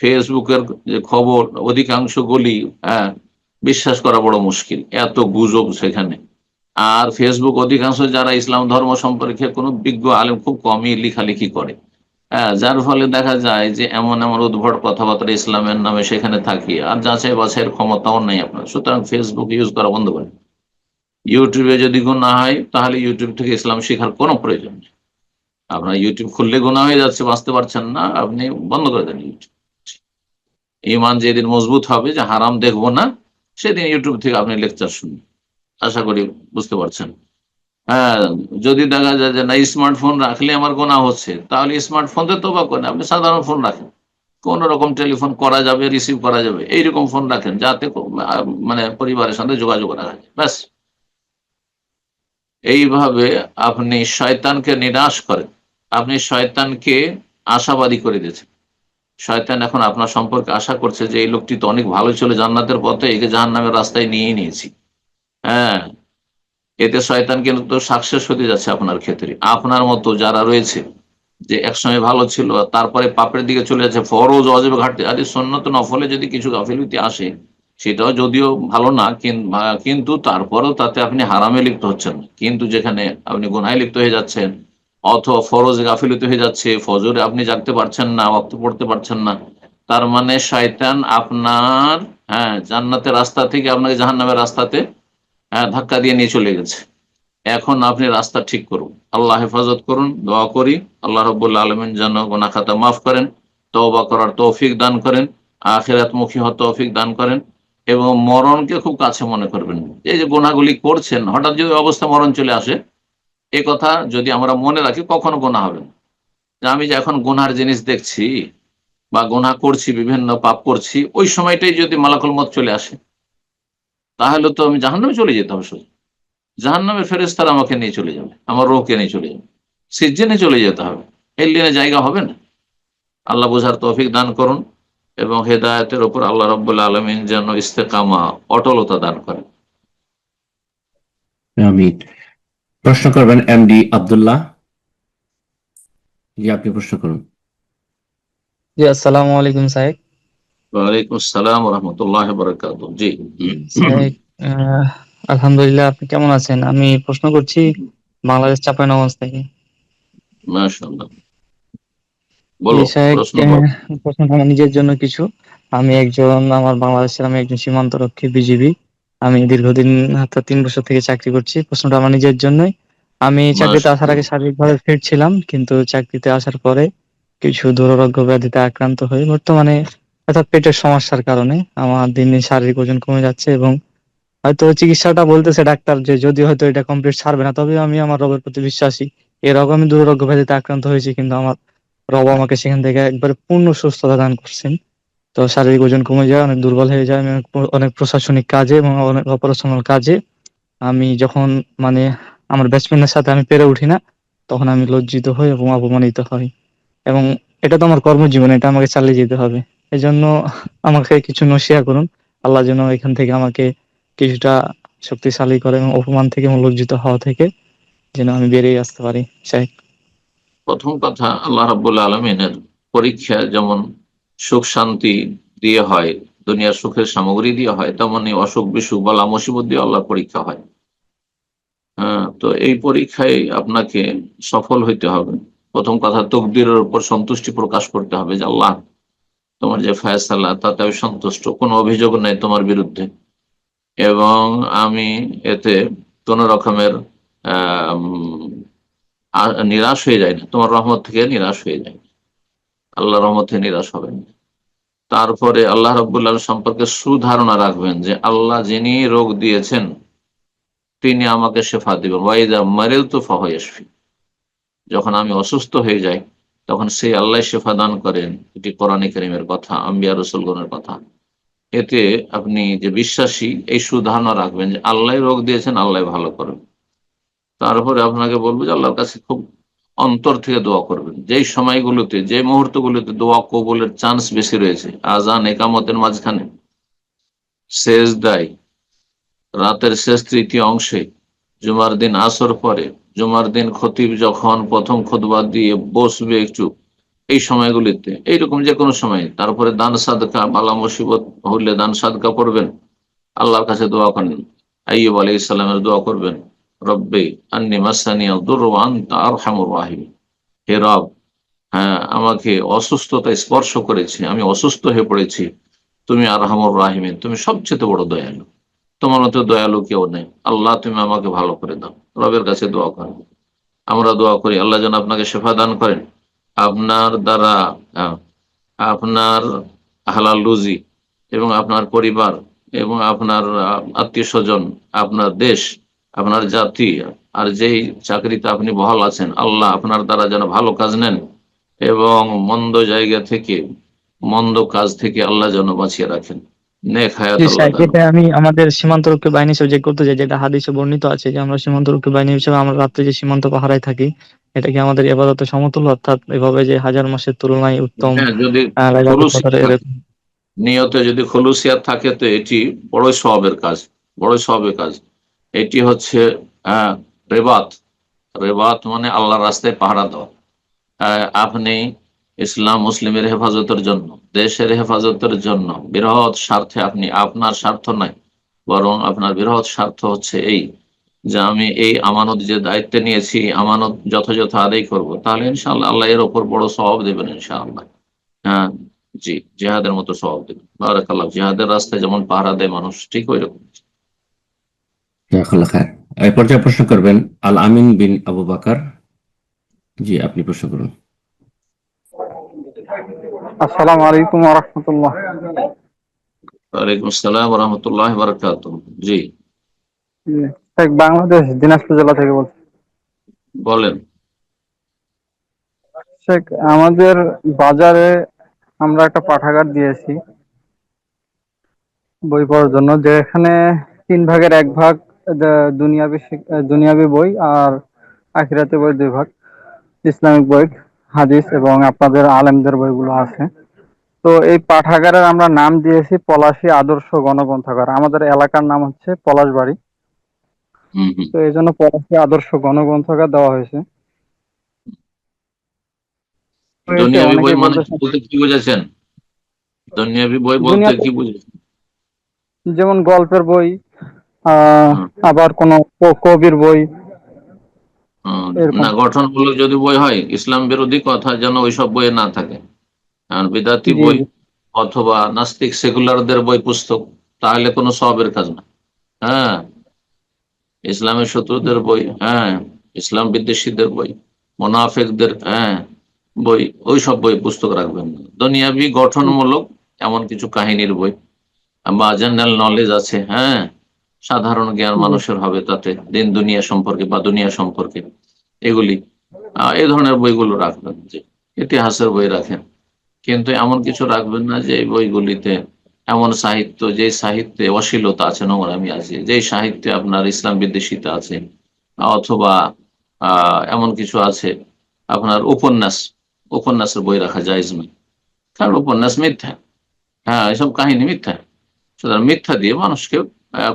ফেসবুকের যে খবর অধিকাংশগুলি বিশ্বাস করা বড় মুশকিল, এত গুজব সেখানে। আর ফেসবুক অধিকাংশ যারা ইসলাম ধর্ম সম্পর্কে কোনো বিজ্ঞ আলেম খুব কমই লেখালেখি করে, যার ফলে দেখা যায় যে এমন এমন উদ্ভট কথাবার্তা ইসলামের নামে সেখানে থাকি, আর যাচাই বাছাইয়ের ক্ষমতাও নেই আপনার। সুতরাং ফেসবুক ইউজ করা বন্ধ করেন। ইউটিউবে যদি গুনাহ হয়, তাহলে ইউটিউব থেকে ইসলাম শেখার কোনো প্রয়োজন নেই। আপনার ইউটিউব খুললে গুনাহ হয়ে যাচ্ছে, বাঁচতে পারছেন না, আপনি বন্ধ করে দেন ইউটিউব। ঈমান যেদিন মজবুত হবে যে হারাম দেখবো না, সেদিন ইউটিউব থেকে আপনি লেকচার শুনুন। আশা করি বুঝতে পারছেন। যদি দেখা যায় যে না, স্মার্টফোন রাখলে আমার গোনা হচ্ছে, তাহলে স্মার্টফোন তো তওবা করেন। আপনি সাধারণ ফোন রাখেন, কোন রকম টেলিফোন করা যাবে, রিসিভ করা যাবে, এইরকম ফোন রাখেন, যাতে মানে পরিবারের সাথে যোগাযোগ রাখা যায়, ব্যাস। এইভাবে আপনি শয়তানকে নিরাশ করেন, আপনি শয়তানকে আশাবাদী করে দিয়েছেন। শয়তান এখন আপনার সম্পর্কে আশা করছে যে এই লোকটি তো অনেক ভালো ছিল জান্নাতের পথে, একে জাহান্নামের রাস্তায় নিয়েই নিয়েছি। এতে শয়তান কিন্তু সাকসেস হতে যাচ্ছে আপনার ক্ষেত্রে। আপনার মতো যারা রয়েছে, যে একসময় ভালো ছিল, তারপরে পাপের দিকে চলে যাচ্ছে, ফরজ ওয়াজিব ঘাটতে, আরে সুন্নত নফলে যদি কিছু গাফিলতি আসে, সেটাও যদিও ভালো না, কিন্তু তারপরেও তাতে আপনি হারামে লিপ্ত হচ্ছেন। কিন্তু যেখানে আপনি গুনাহে লিপ্ত হয়ে যাচ্ছেন, অথবা ফরজে গাফিলতি হয়ে যাচ্ছে, ফজরে আপনি জাগতে পারছেন না, ওয়াক্ত পড়তে পারছেন না, তার মানে শয়তান আপনার জান্নাতের রাস্তা থেকে আপনাকে জাহান্নামের রাস্তাতে ধাক্কা দিয়ে নিয়ে চলে গেছে। এখন আপনি রাস্তা ঠিক করুন, আল্লাহ হেফাজত করুন, দোয়া করি আল্লাহ রাব্বুল আলামিন যেন গুনাহ খাতা মাফ করেন, তওবা করার তৌফিক দান করেন, আখিরাতমুখী হওয়ার তৌফিক দান করেন এবং মরণকে খুব কাছে মনে করবেন। এই যে গুনাহগুলি করছেন, হঠাৎ যদি অবস্থা মরণ চলে আসে, এ কথা যদি আমরা মনে রাখি, কখনো গুনাহ হবে না। যে আমি যে এখন গুনহার জিনিস দেখছি বা গুনাহ করছি, বিভিন্ন পাপ করছি, ওই সময়টাই যদি মালাকুল মউত চলে আসে তাহলে তো আমি জাহান্নামে চলে যেতে হবে। শুধু জাহান্নামের ফেরেশতারা আমাকে নিয়ে চলে যাবে, আমার রূহকে নিয়ে চলে যাবে, সিজ্জিনে চলে যেতে হবে, এলিয়নে জায়গা হবে না। আল্লাহ বোঝার তৌফিক দান করুন এবং হেদায়েতের উপর আল্লাহ রাব্বুল আলামিন যেন ইস্তেকামা, অটলতা দান করেন। আমিন। প্রশ্ন করবেন এমডি আব্দুল্লাহ। জি, আপনি প্রশ্ন করুন। জি, আসসালামু আলাইকুম সাহেব। ওয়ালাইকুম আসসালাম ওয়া রাহমাতুল্লাহি ওয়া বারাকাতুহু। জি সাহেব, আলহামদুলিল্লাহ, আপনি কেমন আছেন? আমি প্রশ্ন করছি বাংলাদেশ চাঁপাইনবাবগঞ্জ থেকে। মাশাআল্লাহ, জি বলো সাহেব, প্রশ্ন করো। প্রশ্নটা আমার নিজের জন্য কিছু। আমার বাংলাদেশের আমি একজন সীমান্তরক্ষী বিজিবি। আমি দীর্ঘদিন অর্থাৎ 3 বছর থেকে চাকরি করছি। প্রশ্নটা আমার নিজের জন্যই। আমি চাকরিতে আসার আগে মাশাআল্লাহ, শারীরিকভাবে ফিট ছিলাম, কিন্তু চাকরিতে আসার পরে কিছু দুরারোগ্য ব্যাধিতে আক্রান্ত হয়ে বর্তমানে অর্থাৎ পেটের সমস্যার কারণে আমার দিন দিন শারীরিক ওজন কমে যাচ্ছে এবং হয়তো চিকিৎসাটা বলতেছে ডাক্তার যে যদি হয়তো এটা কমপ্লিট ছাড়বে না, তবে আমি আমার রবের প্রতি বিশ্বাসী। এর আগে আমি দুরারোগ্য ব্যাধিতে আক্রান্ত হয়েছি, কিন্তু আমার রব আমাকে সেখান থেকে একবারে পূর্ণ সুস্থতা দান করছেন। তো শারীরিক ওজন কমে যায়, অনেক দুর্বল হয়ে যায়। আমি অনেক প্রশাসনিক কাজে এবং অনেক অপারেশনাল কাজে আমি যখন মানে আমার ব্যাটসম্যানের সাথে আমি পেরে উঠি না, তখন আমি লজ্জিত হই এবং অপমানিত হই। এবং এটা তো আমার কর্মজীবন, এটা আমাকে চালিয়ে যেতে হবে। এজন্য আমাকে কিছু নসিহা করুন। আল্লাহ যেন এখান থেকে আমাকে কিছুটা শক্তিশালী করে এবং অপমান থেকে এবং লজ্জিত হওয়া থেকে যেন আমি বেরিয়ে আসতে পারি। চাই। প্রথম কথা, আল্লাহ রাব্বুল আলামিনের পরীক্ষা যেমন সুখ শান্তি দিয়ে হয়, দুনিয়ার সুখের সামগ্রী দিয়ে হয়, তেমনি অসুখ বিসুখ বালা মুসিবত দিয়ে আল্লাহর পরীক্ষা হয়। হ্যাঁ, তো এই পরীক্ষায় আপনাকে সফল হইতে হবে। প্রথম কথা, তকদিরের উপর সন্তুষ্টি প্রকাশ করতে হবে যে আল্লাহ, তোমার যে ফয়সালা তাতে আমি সন্তুষ্ট, কোনো অভিযোগ নেই তোমার বিরুদ্ধে, এবং আমি এতে কোন রকমের নিরাশ হয়ে যায় না, তোমার রহমত থেকে নিরাশ হয়ে যায়, আল্লাহ রহমত থেকে নিরাশ হবেন। তারপরে আল্লাহ রাব্বুল আলামিন সম্পর্কে সুধারণা রাখবেন যে আল্লাহ যিনি রোগ দিয়েছেন তিনি আমাকে শেফা দিবেন। ওয়াইদা মারিলতু ফাহুয়া ইয়াশফি, যখন আমি অসুস্থ হয়ে যাই তখন সেই আল্লাহ শেফা দান করেন। এটি কোরআনে কারীমের কথা, আম্বিয়া রাসূলগণের কথা। এতে আপনি যে বিশ্বাসী, এই সুধারণা রাখবেন যে আল্লাহ রোগ দিয়েছেন, আল্লাহ ভালো করবেন। তারপরে আপনাকে বলবো যে আল্লাহর কাছে খুব অন্তর থেকে দোয়া করবেন। যেই সময়গুলোতে, যে মুহূর্তগুলোতে দোয়া কবুলের চান্স বেশি রয়েছে, আজান একামতের মাঝখানে, সেজদায়, রাতের শেষ তৃতীয় অংশে, জুমার দিন আসর পরে, জুমার দিন খতিব যখন প্রথম খুতবা দিয়ে বসবে একটু, এই সময়গুলিতে, এইরকম যে কোনো সময়, তারপরে দান সাদকা, বালা মুসিবত হলে দান সাদকা করবেন, আল্লাহর কাছে দোয়া করেন। আইয়ুব আলাইহিস সালামের দোয়া করবেন, রব্বি আন্নী মাসানিয়াদ দুররু ওয়া আনতা আরহামুর রাহিমিন। হে রব, হ্যাঁ, আমাকে অসুস্থতা স্পর্শ করেছে, আমি অসুস্থ হয়ে পড়েছি, তুমি আরহামুর রাহিমিন, তুমি সবচেয়ে বড় দয়ালু, তোমার মতো দয়ালু কেউ নেই, আল্লাহ তুমি আমাকে ভালো করে দাও। রবের কাছে দোয়া করেন। আমরা দোয়া করি আল্লাহ যেন আপনাকে শেফা দান করেন, আপনার দ্বারা আপনার হালাল রুজি এবং আপনার পরিবার এবং আপনার আত্মীয় স্বজন, আপনার দেশ, আপনার জাতি, আর যেই চাকরিতে আপনি বহাল আছেন, আল্লাহ আপনার দ্বারা যেন ভালো কাজ নেন এবং মন্দ জায়গা থেকে, মন্দ কাজ থেকে আল্লাহ যেন বাঁচিয়ে রাখেন। নেক হায়াত জি আল্লাহ স্যার, দান এটা আমি আমাদের সীমান্তরক্ষী বাহিনী হিসেবে যে করতে চাই, যেটা হাদিসে বর্ণিত আছে যে আমরা সীমান্তরক্ষী বাহিনী হিসেবে আমরা রাত্রে যে সীমান্ত পাহারায় থাকি, এটা কি আমাদের ইবাদতের সমতুল্য? অর্থাৎ এভাবে যে হাজার মাসের তুলনায় উত্তম হ্যাঁ, যদি লাইলাতুল খুলুসিয়াত কদর থাকে, নিয়তে যদি খুলুসিয়াত থাকে তো এটি বড়ই সওয়াবের কাজ, বড়ই সওয়াবের কাজ। এটি হচ্ছে রেবাত। রেবাত মানে আল্লাহর রাস্তায় পাহারা দেওয়া। আপনি ইসলাম মুসলিমের হেফাজতের জন্য, দেশের হেফাজতের জন্য বৃহৎ স্বার্থে, আপনি আপনার স্বার্থ নাই, বরং আপনার বৃহৎ স্বার্থ হচ্ছে এই যে আমি এই আমানত যে দায়িত্বে নিয়েছি, আমানত যথাযথ আদায় করব, তাহলে ইনশাআল্লাহ আল্লাহ এর ওপর বড় সওয়াব দেবেন ইনশাআল্লাহ। হ্যাঁ, জি, জিহাদের মতো সওয়াব দেবেন। বারাকাল্লাহ। জিহাদের রাস্তায় যেমন পাহারা দেয় মানুষ, ঠিক ওই রকম। জাযাকাল্লাহ খায়ের। এই পর্যায়ে প্রশ্ন করবেন আল আমিন বিন আবু বাকার। জি, আপনি প্রশ্ন করুন। আসসালামু আলাইকুম ওয়া রাহমাতুল্লাহ। ওয়ালাইকুম আসসালাম ওয়া রাহমাতুল্লাহি ওয়া বারাকাতুহু। জি, বাংলাদেশ দিনাজপুর জেলা থেকে বলছি। বলেন। শেখ, আমাদের বাজারে আমরা একটা পাঠাগার দিয়েছি বই পড়ার জন্য, যেখানে 3 ভাগের 1 ভাগ দুনিয়াবি বই, আর আখিরাতে বই 2 ভাগ, ইসলামিক বই, হাদিস এবং আপনাদের আলেমদের বইগুলো আছে। তো এই পাঠাগারের আমরা নাম দিয়েছি পলাশী আদর্শ গণগ্রন্থাগার। আমাদের এলাকার নাম হচ্ছে পলাশবাড়ি। তো এই জন্য পলাশী আদর্শ গণগ্রন্থাগার দেওয়া হয়েছে। তো এতে দুনিয়াবি বই অনেকেই মানে বলতেছেন বলতে কি বুঝেছেন? দুনিয়াবি বই বলতে দুনিয়াতে কি বুঝেছেন? যেমন গল্পের বই, হুম, আবার কোনো কবির বই, এরকম। না, গঠনমূলক যদি বই হয়, ইসলাম বিরোধী কথা যেন ওইসব বইয়ে না থাকে। আর বিদাতি জি বই জি অথবা নাস্তিক সেকুলারদের বই পুস্তক, তাহলে কোনো সওয়াবের কাজ না। হ্যাঁ, ইসলামের শত্রুদের বই, হ্যাঁ, ইসলাম বিদ্বেষীদের বই, মোনাফেকদের বই, ওই সব বই পুস্তক রাখবেন না। দুনিয়াবি গঠনমূলক এমন কিছু কাহিনীর বই বা জেনারেল নলেজ আছে, হ্যাঁ, সাধারণ জ্ঞান জি মানুষের হবে তাতে, দিন দুনিয়া সম্পর্কে বা দুনিয়া সম্পর্কে, এগুলি এই ধরনের বইগুলো রাখবেন। যে ইতিহাসের বই রাখেন, কিন্তু এমন কিছু রাখবেন না যে এই বইগুলিতে এমন সাহিত্য, যে সাহিত্যে অশ্লীলতা আছে, নোংরামি আছে, যে সাহিত্যে আপনার ইসলাম বিদ্বেষিতা আছে, অথবা এমন কিছু আছে আপনার উপন্যাসের বই রাখা জায়েজ নয়, কারণ উপন্যাস মিথ্যা। হ্যাঁ, এসব কাহিনী মিথ্যা। সুতরাং মিথ্যা দিয়ে মানুষকে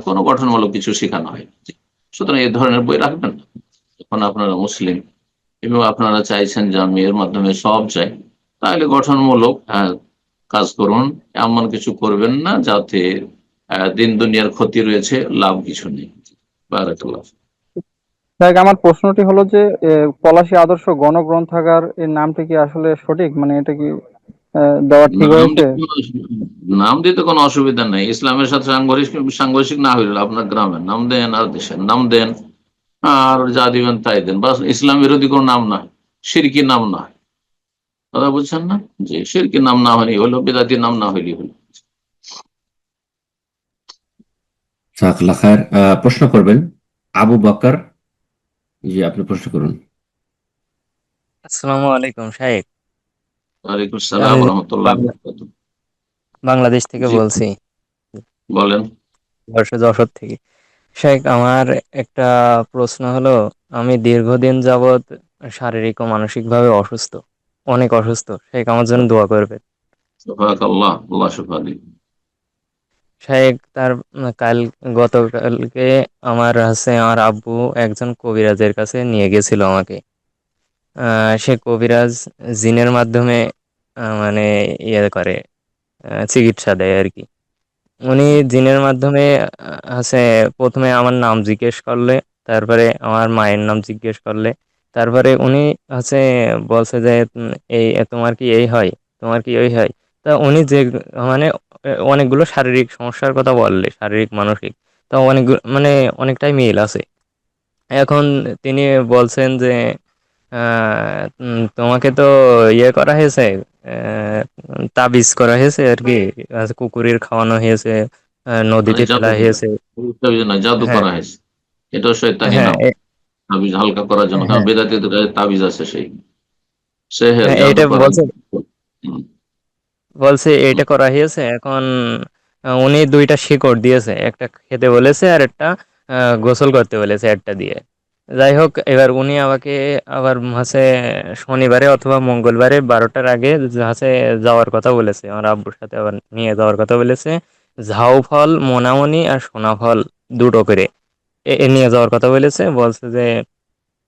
কোনো গঠনমূলক কিছু শেখানো হয় না। সুতরাং এই ধরনের বই রাখবেন না। যখন আপনারা মুসলিম এবং আপনারা চাইছেন যে আমি এর মাধ্যমে সব চাই, তাহলে গঠনমূলক কাজ করুন। এমন কিছু করবেন না যাতে দিন দুনিয়ার ক্ষতি রয়েছে, লাভ কিছু নেই। বারাকাল্লাহ। দেখ, আমার প্রশ্নটি হলো যে পলাশী আদর্শ গণগ্রন্থাগার এর নামটা কি আসলে সঠিক, মানে এটা কি দেওয়া ঠিক নাম হয়েছে? দিতে নাম দিতে কোনো অসুবিধা নেই। ইসলামের সাথে সাংঘর্ষিক না হইলে আপনার গ্রামের নাম দেন আর দেশের নাম দেন, আর যা দিবেন তাই দেন, বাস। ইসলাম বিরোধী কোনো নাম না, শিরকি নাম না, কথা বুঝছেন না? যে শিরকি নাম না হলেই হলো, বিদাতি নাম না হইলেই হলো। জাযাকাল্লাহ খায়ের। প্রশ্ন করবেন আবু বকর। জি, আপনি প্রশ্ন করুন। আসসালামু আলাইকুম শাহেক। ওয়ালাইকুম সালাম আমি রহমতুল্লাহ। বাংলাদেশ থেকে জি, বলছি, বলেন। যশোর থেকে। শাহেক, আমার একটা প্রশ্ন হলো, আমি দীর্ঘদিন যাবৎ শারীরিক ও মানসিক ভাবে অসুস্থ, অনেক অসুস্থ। শাহেক, আমার জন্য দোয়া করবেন। সুবহানাল্লাহ, আল্লাহ শিফা দিন। শাহেক, গতকালকে আমার আব্বু একজন কবিরাজের কাছে নিয়ে গেছিল আমাকে। সে কবিরাজ জিনের মাধ্যমে মানে করে, চিকিৎসা দেয় আর কি। উনি জিনের মাধ্যমে আছে, প্রথমে আমার নাম জিজ্ঞেস করলে, তারপরে আমার মায়ের নাম জিজ্ঞেস করলে, তারপরে উনি আছে বলছে যে এই তোমার কি এই হয়, তোমার কি ওই হয়। তা উনি যে মানে অনেকগুলো শারীরিক সমস্যার কথা বললে, শারীরিক মানসিক, তা মানে অনেকটাই মিল আছে। এখন তিনি বলছেন যে তোমাকে তো করা হয়েছে, আহ, তাবিজ করা হয়েছে আর কি, কুকুরের খাওয়ানো হয়েছে, মানে নদীতে ফেলা জাদু করা, হয়েছে। জাদু হ্যাঁ, করা হয়েছে, এটাও শয়তানি হ্যাঁ, নাম। তাবিজ হালকা করার জন্য, কারণ হ্যাঁ, বেদাতীদের কাছে তাবিজ আছে, সেই সেহের, হ্যাঁ, জাদু এটা করার বলছে, জন্য। হুম, বলছে হুম। এটা করা হয়েছে। এখন উনি 2টা শিকড় দিয়েছে, একটা খেতে বলেছে আর একটা গোসল করতে বলেছে একটা দিয়ে। যাই হোক, এবার উনি আমাকে আবার হচ্ছে শনিবারে অথবা মঙ্গলবারে 12টার আগে হচ্ছে যাওয়ার কথা বলেছে, আমার আব্বুর সাথে আবার নিয়ে যাওয়ার কথা বলেছে। ঝাউ ফল, মোনামণি আর সোনা ফল 2টো করে এ নিয়ে যাওয়ার কথা বলেছে। বলছে যে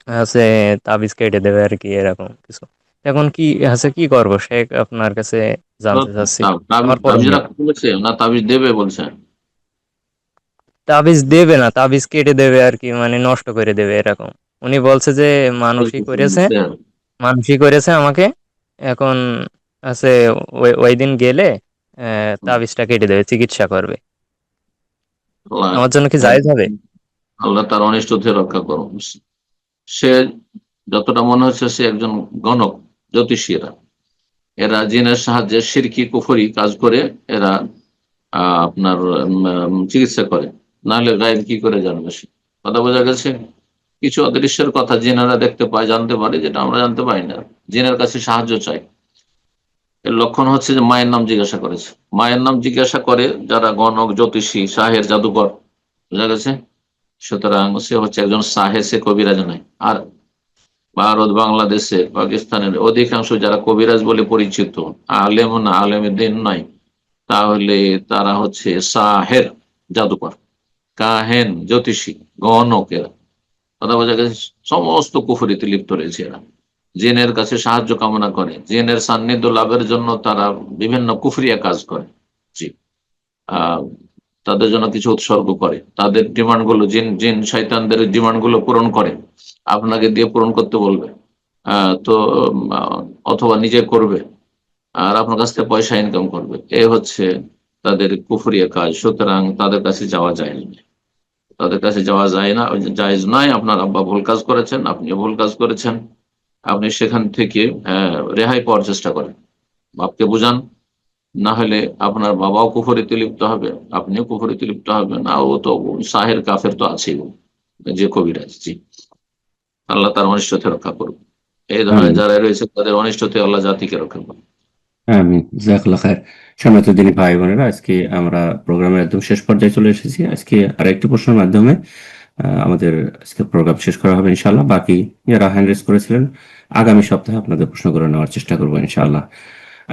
হচ্ছে তাবিজ কেটে দেবে আর কি, এরকম কিছু। এখন কি হচ্ছে, কি করবো শেখ, আপনার কাছে জানতে চাচ্ছি। তাবিজ আমার তাবিজ করণীয়, রাখতে বলছে না, তাবিজ দেবে বলছে? তাবিজ দেবে না, তাবিজ কেটে দেবে আর কি, মানে নষ্ট করে দেবে এরকম। উনি বলছে যে মানুষই করেছে আমাকে। এখন আছে ওই দিন গেলে তাবিজটা কেটে দেবে, চিকিৎসা করবে। আল্লাহ, আমার জন্য কি জায়েজ হবে? আল্লাহ তার অনিষ্ট থেকে রক্ষা করুন। সে যতটা মনে হচ্ছে সে একজন গণক, জ্যোতিষীরা, এরা জিনের সাহায্যে শিরকি কুফরি কাজ করে, এরা আপনার চিকিৎসা করে, নাহলে গায়েব কি করে জানবে সে? কথা বোঝা গেছে? কিছু অদৃশ্যের কথা জিনেরা দেখতে পায়, জানতে পারে, যেটা আমরা জানতে পারি না। জিনের কাছে সাহায্য চাই। এর লক্ষণ হচ্ছে যে মায়ের নাম জিজ্ঞাসা করেছে। মায়ের নাম জিজ্ঞাসা করে যারা গণক, জ্যোতিষী, সাহের, জাদুকর, বুঝা গেছে। সুতরাং সে হচ্ছে একজন সাহের, সে কবিরাজ নয়। আর ভারত, বাংলাদেশে, পাকিস্তানের অধিকাংশ যারা কবিরাজ বলে পরিচিত, আলেম না, আলেমের দিন নয়, তাহলে তারা হচ্ছে সাহের, জাদুকর, কাহেন, জ্যোতিষী, গণকেরা। কথা বোঝা গেছে। সমস্ত কুফরিতে লিপ্ত রয়েছে এরা। জিনের কাছে সাহায্য কামনা করে, জিনের সান্নিধ্য লাভের জন্য তারা বিভিন্ন কুফরিয়া কাজ করে। জি, তাদের জন্য কিছু উৎসর্গ করে, তাদের ডিমান্ড গুলো, জিন শয়তানদের ডিমান্ড গুলো পূরণ করে, আপনাকে দিয়ে পূরণ করতে বলবে। তো অথবা নিজে করবে, আর আপনার কাছ থেকে পয়সা ইনকাম করবে। এ হচ্ছে তাদের কুফরিয়া কাজ। সুতরাং তাদের কাছে যাওয়া যায় না, তাদের কাছে যাওয়া যায় না, জায়েজ নয়। আপনার আব্বা ভুল কাজ করেছেন, আপনিও ভুল কাজ করেছেন, আপনি সেখান থেকে রেহাই পাওয়ার চেষ্টা করেন, বাপকে বুঝান। না হলে আপনার বাবাও কুফরিতে লিপ্ত হবে, আপনিও কুফরিতে লিপ্ত হবেন। আর ও তো সাহের, কাফের তো আছেই, যে কবিরাজ। জি, আল্লাহ তার অনিষ্ট থেকে রক্ষা করুন। এই ধরনের যারা রয়েছে তাদের অনিষ্ট থেকে আল্লাহ জাতিকে রক্ষা করুন। আমিন, জাযাকাল্লাহ খায়ের। সম্মানিত দিনী ভাই বোনেরা, আজকে আমরা প্রোগ্রামের একদম শেষ পর্যায়ে চলে এসেছি। আজকে আরেকটি প্রশ্নের মাধ্যমে আমাদের আজকে প্রোগ্রাম শেষ করা হবে ইনশাআল্লাহ। বাকি যারা হ্যান্ড রেজ করেছিলেন, আগামী সপ্তাহে আপনাদের প্রশ্ন করে নেওয়ার চেষ্টা করবো ইনশাআল্লাহ।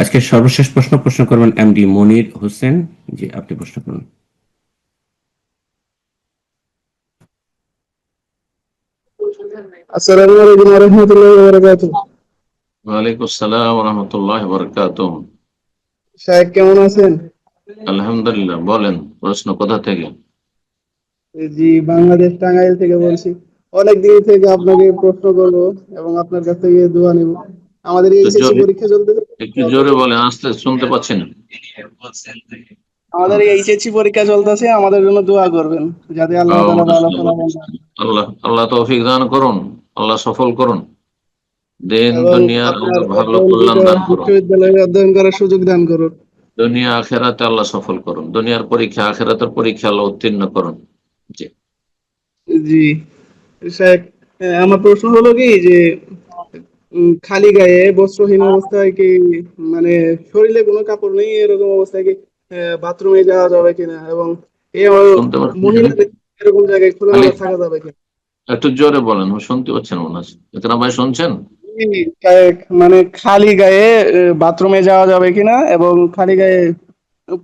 আজকে সর্বশেষ প্রশ্ন করবেন এমডি মনির হোসেন। জি, আপনি প্রশ্ন করুন। আসসালামু আলাইকুম ওয়া রাহমাতুল্লাহি ওয়া বারাকাতুহু। ওয়ালাইকুম আসসালাম ওয়া রাহমাতুল্লাহি ওয়া বারাকাতুহু। শায়েখ কেমন আছেন? আলহামদুলিল্লাহ। বলেন, প্রশ্ন কোথা থেকে? জি, বাংলাদেশ টাঙ্গাইল থেকে বলছি। অনেক দিন থেকে আপনাকে প্রশ্ন করব এবং আপনার কাছ থেকে দোয়া নেব। আমাদের এইচএসসি পরীক্ষা চলতেছে। একটু জোরে বলেন, আস্তে শুনতে পাচ্ছি না। আমাদের এইচএসসি পরীক্ষা চলতেছে, আমাদের জন্য দোয়া করবেন যাতে আল্লাহ তাআলা ভালো ফলাফল দেন। আল্লাহ তৌফিক দান করুন, আল্লাহ সফল করুন, দিন এবং দুনিয়ার আপনার ভালো কল্যাণ দান করুন, বিশ্ববিদ্যালয়ে অধ্যয়ন করার সুযোগ দান করুন। দুনিয়া আখেরাতে আল্লাহ সফল করুন, দুনিয়ার পরীক্ষা আখেরাতের পরীক্ষা আল্লাহ উত্তীর্ণ করুন। জি জি শায়েখ, আমার প্রশ্ন হলো কি যে খালি গায়ে বস্ত্রহীন অবস্থায় কি, মানে শরীরে কোনো কাপড় নেই এরকম অবস্থায় কি বাথরুমে যাওয়া যাবে কিনা, এবং এই মহিলাদের এরকম জায়গায় খোলামেলা থাকা যাবে কিনা? একটু জোরে বলেন, শুনতে পাচ্ছেন মনে হচ্ছে। একরা ভাই শুনছেন? শায়েখ, মানে খালি গায়ে বাথরুমে যাওয়া যাবে কিনা এবং খালি গায়ে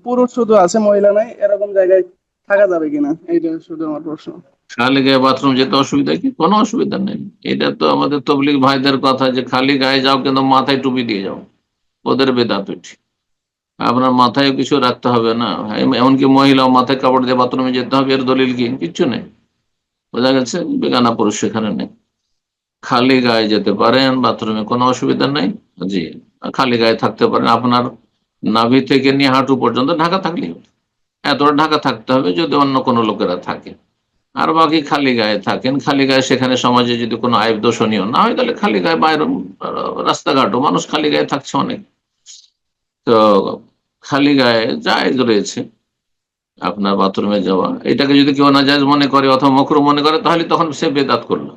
পুরুষ শুধু আছে, মহিলা নাই, এরকম জায়গায় থাকা যাবে কিনা, এইটা শুধু আমার প্রশ্ন। খালি গায়ে বাথরুম যেতে অসুবিধা কি? কোনো অসুবিধা নেই। এটা তো আমাদের তবলিগ ভাইদের কথা যে খালি গায়ে যাও কিন্তু মাথায় টুপি দিয়ে যাও, ওদের বেদাত। আপনার মাথায় কিছু রাখতে হবে না, এমনকি মহিলা মাথায় কাপড় দিয়ে বাথরুমে যেতে হবে, এর দলিল কি? কিচ্ছু নেই, বোঝা গেছে। বেগানা পুরুষ সেখানে নেই, খালি গায়ে যেতে পারেন বাথরুমে, কোনো অসুবিধা নেই। জি, খালি গায়ে থাকতে পারেন। আপনার নাভি থেকে নিয়ে হাঁটু পর্যন্ত ঢাকা থাকলেই হবে, এতটা ঢাকা থাকতে হবে যদি অন্য কোনো লোকেরা থাকে। আর বাকি খালি গায়ে থাকেন, খালি গায়ে সেখানে সমাজে যদি কোনো আইব দোষণীয় না হয়, তাহলে খালি গায়ে বাইরে রাস্তাঘাটও মানুষ খালি গায়ে থাকছে অনেক। তো খালি গায়ে জায়েজ রয়েছে আপনার বাথরুমে যাওয়া। এটাকে যদি কেউ নাজায়েজ মনে করে অথবা মাকরুহ মনে করে, তাহলে তখন সে বেদাত করলো।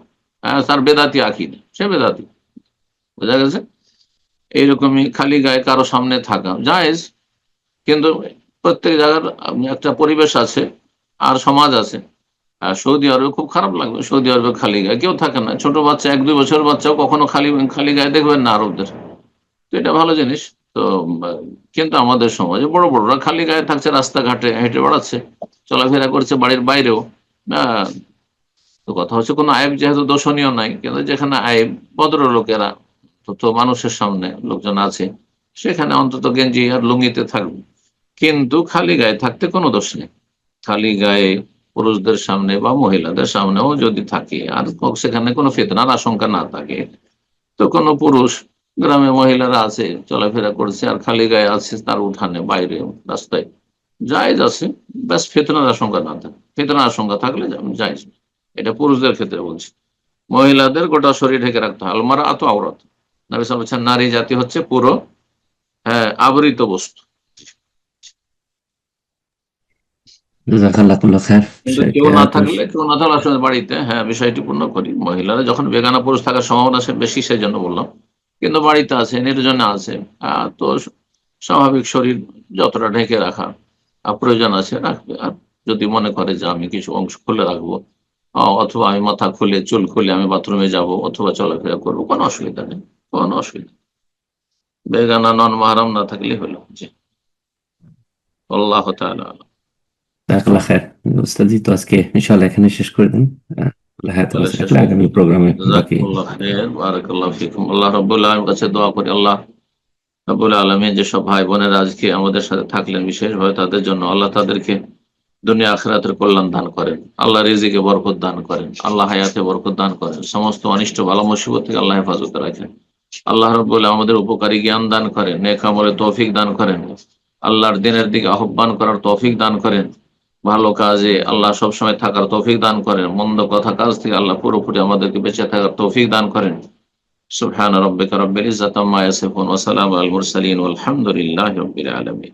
তার বেদাতি আকীদা, সে বেদাতি, বোঝা গেছে। এইরকমই খালি গায়ে কারো সামনে থাকা জায়েজ, কিন্তু প্রত্যেক জায়গার একটা পরিবেশ আছে আর সমাজ আছে। আর সৌদি আরবে খুব খারাপ লাগবে, সৌদি আরবে খালি গায়ে কেউ থাকে না, ছোট বাচ্চা, 1-2 বছর বাচ্চাও কখনো খালি গায়ে দেখবেন না আরবদের। তো এটা ভালো জিনিস। তো কিন্তু আমাদের সমাজে বড় বড়রা খালি গায়ে থাকছে, রাস্তাঘাটে হেঁটে বেড়াচ্ছে, চলাফেরা করছে, বাড়ির বাইরেও। তো কথা হচ্ছে কোনো আইব যেহেতু দোষণীয় নাই, কিন্তু যেখানে আইব, ভদ্রলোকেরা তো মানুষের সামনে লোকজন আছে, সেখানে অন্তত গেঞ্জি আর লুঙ্গিতে থাকবে। কিন্তু খালি গায়ে থাকতে কোনো দোষ নেই। খালি গায়ে পুরুষদের সামনে বা মহিলাদের সামনেও যদি থাকে, আর সেখানে কোনো ফিতনার আশঙ্কা না থাকে, তো কোনো পুরুষ গ্রামে মহিলারা আছে, চলাফেরা করছে আর খালি গায়ে আছে তার উঠানে, বাইরে, রাস্তায়, জায়েজ আছে। ব্যাস ফিতনার আশঙ্কা না থাকে, ফিতনার আশঙ্কা থাকলে জায়েজ। এটা পুরুষদের ক্ষেত্রে বলছি। মহিলাদের গোটা শরীর ঢেকে রাখতে হয়। আলমারা আত আওরাত, নবী সাল্লাল্লাহু আলাইহি ওয়াসাল্লাম, নারী জাতি হচ্ছে পুরো আবৃত বস্তু। জাযাকাল্লাহুল্লাহ খায়ের। কিন্তু কেউ না থাকলে আসলে বাড়িতে, হ্যাঁ বিষয়টি পূর্ণ করি। মহিলারা যখন বেগানা পুরুষ থাকার সম্ভাবনা বেশি, সেই জন্য বললাম। কিন্তু বাড়িতে আছে, নির্জনে আছে, তো স্বাভাবিক শরীর যতটা ঢেকে রাখা প্রয়োজন আছে রাখবে। আর যদি মনে করে যে আমি কিছু অংশ খুলে রাখবো, অথবা আমি মাথা খুলে চুল খুলে আমি বাথরুমে যাব অথবা চলাফেরা করবো, কোনো অসুবিধা নেই, কোনো অসুবিধা। বেগানা নন মাহরাম না থাকলে হলো। জি, আল্লাহ তাআলা আ'লাম। জাযাকাল্লাহ খায়ের। উস্তাদি তো আজকে ইনশাআল্লাহ এখানে শেষ করে দিন। আগামী প্রোগ্রামে বাকি। বারাকাল্লাহু ফিকুম। আল্লাহ রাব্বুল আলামিনের কাছে দোয়া করি, আল্লাহ রাব্বুল আলামিন যেসব ভাই বোনেরা আজকে আমাদের সাথে থাকলেন, বিশেষভাবে তাদের জন্য আল্লাহ তাদেরকে দুনিয়া আখিরাতের কল্যাণ দান করেন, আল্লাহ রিজিকে বরকত দান করেন, আল্লাহ হায়াতে বরকত দান করেন, সমস্ত অনিষ্ট বালা মুসিবত থেকে আল্লাহ হেফাজত রাখেন। আল্লাহ রাব্বুল আলামিন আমাদের উপকারী জ্ঞান দান করেন, নেক আমলে তৌফিক দান করেন, আল্লাহর দিনের দিকে আহ্বান করার তৌফিক দান করেন, ভালো কাজে আল্লাহ সবসময় থাকার তৌফিক দান করেন, মন্দ কথা কাজ থেকে আল্লাহ পুরোপুরি আমাদেরকে বেঁচে থাকার তৌফিক দান করেন। সুবহান রাব্বিকা রাব্বিল ইজ্জাতি আম্মা ইয়াসিফুন ওয়া সালামুন আলাল মুরসালিন ওয়ালহামদুলিল্লাহি রাব্বিল আলামিন।